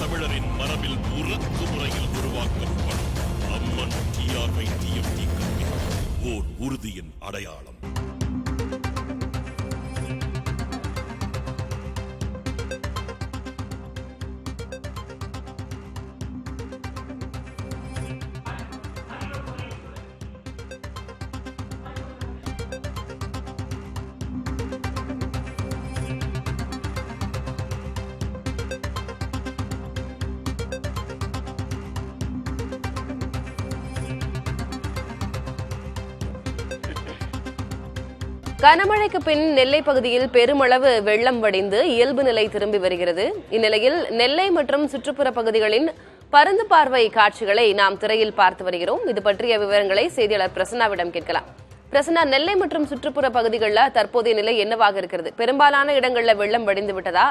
தமிழரின் மரபில் உருக்கு முறையில் உருவாக்கப்படும் அம்மன் TRY-TFT கம்பெனி ஓர் உறுதியின் அடையாளம். கனமழைக்கு பின் நெல்லை பகுதியில் பெருமளவு வெள்ளம் வடிந்து இயல்பு நிலை திரும்பி வருகிறது. இந்நிலையில் நெல்லை மற்றும் சுற்றுப்புற பகுதிகளின் பருந்து பார்வை காட்சிகளை நாம் திரையில் பார்த்து வருகிறோம். இது பற்றிய விவரங்களை செய்தியாளர் பிரசன்னாவிடம் கேட்கலாம். பிரசன்னா, நெல்லை மற்றும் சுற்றுப்புற பகுதிகளில் தற்போதைய நிலை என்னவாக இருக்கிறது? பெரும்பாலான இடங்களில் வெள்ளம் வடிந்து விட்டதா?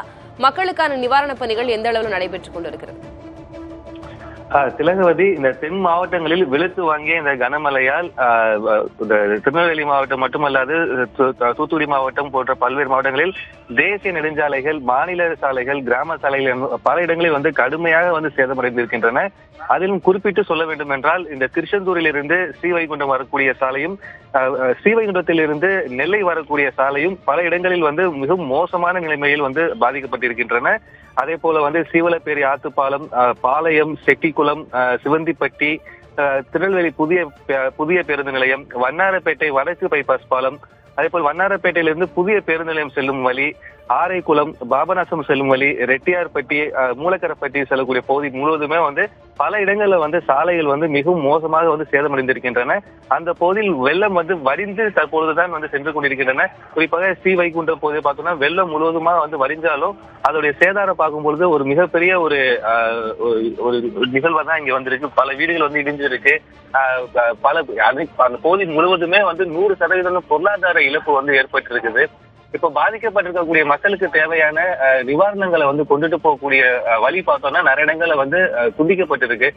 மக்களுக்கான நிவாரணப் பணிகள் எந்த அளவில் நடைபெற்றுக் கொண்டிருக்கிறது? திலகவதி, இந்த தென் மாவட்டங்களில் வெளுத்து வாங்கிய இந்த கனமழையால் திருநெல்வேலி மாவட்டம் மட்டுமல்லாது தூத்துக்குடி மாவட்டம் போன்ற பல்வேறு மாவட்டங்களில் தேசிய நெடுஞ்சாலைகள், மாநில சாலைகள், கிராம சாலைகள் பல இடங்களில் கடுமையாக சேதமடைந்திருக்கின்றன. அதிலும் குறிப்பிட்டு சொல்ல வேண்டும் என்றால், இந்த திருச்செந்தூரில் இருந்து ஸ்ரீவைகுண்டம் வரக்கூடிய சாலையும், ஸ்ரீவைகுண்டத்தில் இருந்து நெல்லை வரக்கூடிய சாலையும் பல இடங்களில் மிகவும் மோசமான நிலைமையில் பாதிக்கப்பட்டிருக்கின்றன. அதே போல சீவலப்பேரி ஆத்துப்பாலம், பாளையம், செட்டிக்குளம், சிவந்திப்பட்டி, திருநெல்வேலி புதிய பேருந்து நிலையம், வண்ணாரப்பேட்டை வடக்கு பைபாஸ் பாலம், அதே போல் வண்ணாரப்பேட்டையிலிருந்து புதிய பேருந்து நிலையம் செல்லும் வழி, ஆரைக்குளம், பாபநாசம் செல்லும் வழி, ரெட்டியார்பட்டி, மூலக்கரப்பட்டி செல்லக்கூடிய பகுதி முழுவதுமே பல இடங்கள்ல சாலைகள் மிகவும் மோசமாக சேதமடைந்திருக்கின்றன. அந்த பகுதியில் வெள்ளம் வடிந்து தற்பொழுதுதான் சென்று கொண்டிருக்கின்றன. குறிப்பாக ஸ்ரீவைகுண்டம் பகுதியை பார்த்தோம்னா வெள்ளம் முழுவதுமா வடிஞ்சாலும் அதோடைய சேதாரம் பார்க்கும்பொழுது ஒரு மிகப்பெரிய ஒரு நிகழ்வா தான் இங்க வந்திருக்கு. பல வீடுகள் இடிஞ்சிருக்கு. அந்த பகுதி முழுவதுமே 100% பொருளாதார இழப்பு ஏற்பட்டிருக்குது. இப்ப பாதிக்கப்பட்டிருக்கக்கூடிய மக்களுக்கு தேவையான நிவாரணங்களை கொண்டுட்டு போகக்கூடிய வழி பார்த்தோம்னா நிறைய இடங்கள்ல துண்டிக்கப்பட்டிருக்கு.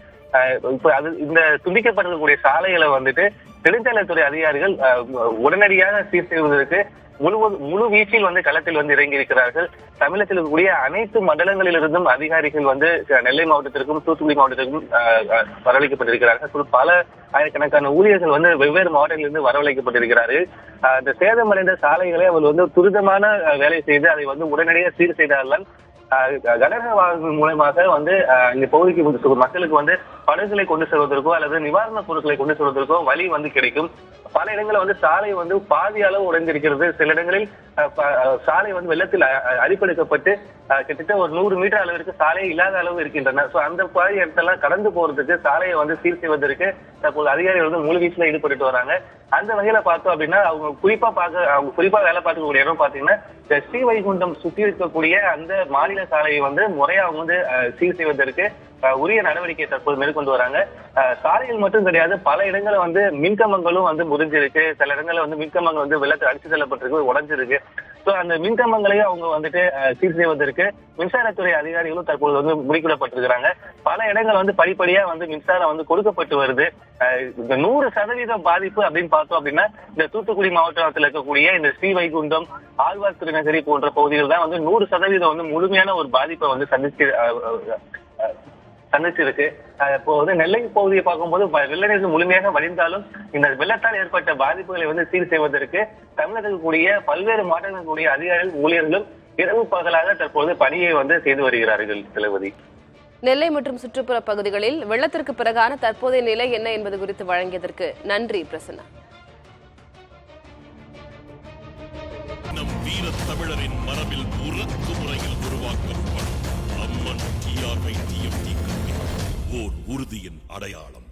இப்ப இந்த துண்டிக்கப்பட்டிருக்கக்கூடிய சாலைகளை நெடுஞ்சாலைத்துறை அதிகாரிகள் உடனடியாக சீர் செய்வதற்கு முழு வீச்சில் களத்தில் இறங்கி இருக்கிறார்கள். தமிழகத்தில் இருக்கக்கூடிய அனைத்து மண்டலங்களிலிருந்தும் அதிகாரிகள் நெல்லை மாவட்டத்திற்கும் தூத்துக்குடி மாவட்டத்திற்கும் வரவழைக்கப்பட்டிருக்கிறார்கள். பல ஆயிரக்கணக்கான ஊழியர்கள் வெவ்வேறு மாவட்டங்களிலிருந்து வரவழைக்கப்பட்டிருக்கிறார்கள். இந்த சேதமடைந்த சாலைகளை அவர் துரிதமான வேலை செய்து அதை உடனடியாக சீர் செய்தால்தான் கனரக வாகனங்கள் மூலமாக இந்த பகுதிக்கு மக்களுக்கு படகுகளை கொண்டு செல்வதற்கோ அல்லது நிவாரணப் பொருட்களை கொண்டு செல்வதற்கோ வழி கிடைக்கும். பல இடங்களில் சாலை பாதி அளவு உடைந்திருக்கிறது. சில இடங்களில் சாலை வெள்ளத்தில் அடிப்பெடுக்கப்பட்டு கிட்டத்தட்ட ஒரு 100 மீட்டர் அளவிற்கு சாலை இல்லாத அளவு இருக்கின்றன. அந்த பாதி இடத்தெல்லாம் கடந்து போறதுக்கு சாலையை சீர் செய்வதற்கு தற்போது அதிகாரிகள் முழு வீச்சில் ஈடுபட்டு வராங்க. அந்த வகையில பார்த்தோம் அப்படின்னா அவங்க குறிப்பா வேலை பார்க்கக்கூடிய இடம் பாத்தீங்கன்னா ஸ்ரீவைகுண்டம் சுற்றி இருக்கக்கூடிய அந்த மாநில சாலையை முறையா சீர் செய்வதற்கு உரிய நடவடிக்கை தற்போது மேற்கொண்டு வராங்க. சாலைகள் மட்டும் கிடையாது, பல இடங்கள்ல மின்கம்பங்களும் முறிஞ்சிருக்கு. சில இடங்கள்ல மின்கம்பங்கள் வெள்ளத்தில் அடிச்சு செல்லப்பட்டிருக்கு, உடைஞ்சிருக்கு. அந்த மின்கம்பங்களையும் அவங்க சீர் செய்வதற்கு மின்சாரத்துறை அதிகாரிகளும் தற்போது முடிக்கப்பட்டிருக்கிறாங்க. பல இடங்கள் படிப்படியா மின்சாரம் கொடுக்கப்பட்டு வருது. இந்த 100% பாதிப்பு அப்படின்னு பார்த்தோம் அப்படின்னா இந்த தூத்துக்குடி மாவட்டத்தில் இருக்கக்கூடிய இந்த ஸ்ரீவைகுண்டம், ஆழ்வார் திருநகரி போன்ற பகுதிகள் தான் 100% முழுமையான ஒரு பாதிப்பை சந்திச்சிருக்கு. இப்போ நெல்லை பகுதியை பார்க்கும்போது வெள்ள நீர் முழுமையாக வடிந்தாலும் இந்த வெள்ளத்தால் ஏற்பட்ட பாதிப்புகளை சீர் செய்வதற்கு தமிழகத்தில் கூடிய பல்வேறு மாவட்டங்களில் கூடிய அதிகாரிகள், ஊழியர்களும் இரவு பகலாக தற்போது பணியை செய்து வருகிறார்கள். திலகவதி, நெல்லை மற்றும் சுற்றுப்புற பகுதிகளில் வெள்ளத்திற்கு பிறகான தற்போதைய நிலை என்ன என்பது குறித்து வழங்கியதற்கு நன்றி பிரசன்னா. நம் வீர தமிழரின் மரபில் உருக்கு முறையில் உருவாக்கப்படும் அம்மன் TRY-TFT கம்பெனி ஓர் உறுதியின் அடையாளம்.